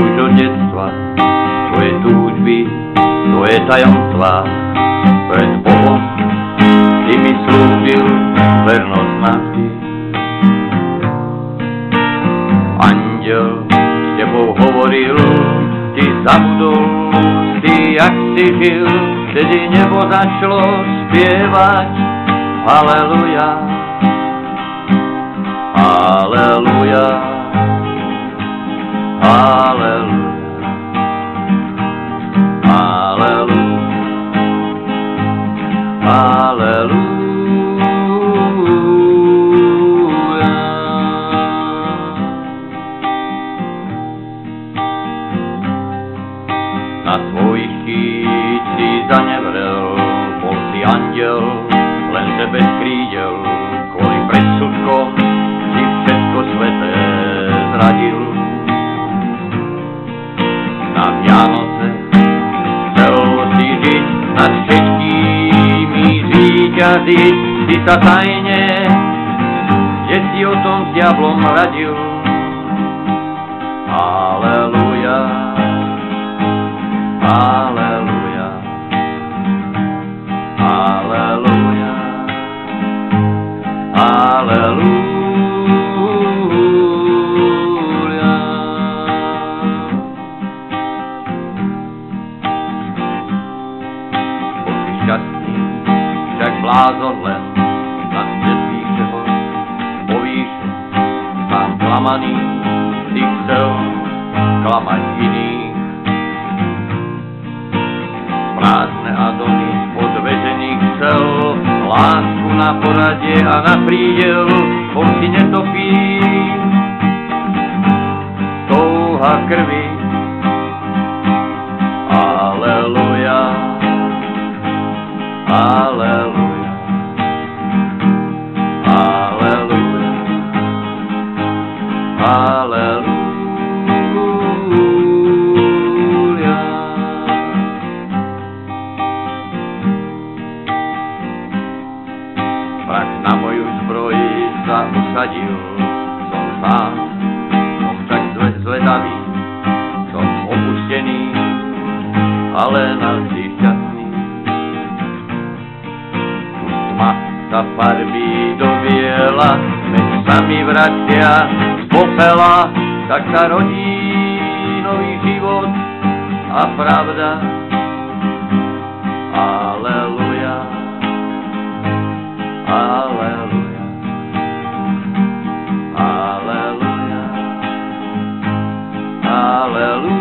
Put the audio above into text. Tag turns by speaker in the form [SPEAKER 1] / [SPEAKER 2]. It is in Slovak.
[SPEAKER 1] už od detstva, tvoje túžby, tvoje tajomstvá. Pred Bohom ty mi slúbil vernosť navždy. Anděl s tebou hovoril, ty zabudol si, jak si žil, vtedy nebo začalo spievať Haleluja, Haleluja, Haleluja, Haleluja, Haleluja. Na tvoj štít si zanevrel, bol si anděl, lenže bez krídel, kvôli predsudkom si všetko sveté zradil. Na Vianoce chcel si žiť, nad všetkými zvíťaziť, si sa tajne, že si o tom s diablom radil. Aleluja, Aleluja, Aleluja, Aleluja. Bol si šťastný, však blázon len nad všetkého povýšen, sám klamaný si chcel klamať iných. Prázdne Adony odvedených chcel, lásku na poradie a na prídel, bol si netopí, touha krvi. Aleluja, Aleluja, Aleluja, Aleluja. Prach na moju zbroj sa usadil, som sám, som tak zvedavý, som opustený, ale navždy šťastný. Už tma sa farbí do biela, sme sami vracia z popela, tak sa rodí nový život a pravda. Aleluja, Aleluja, Aleluja, Aleluja.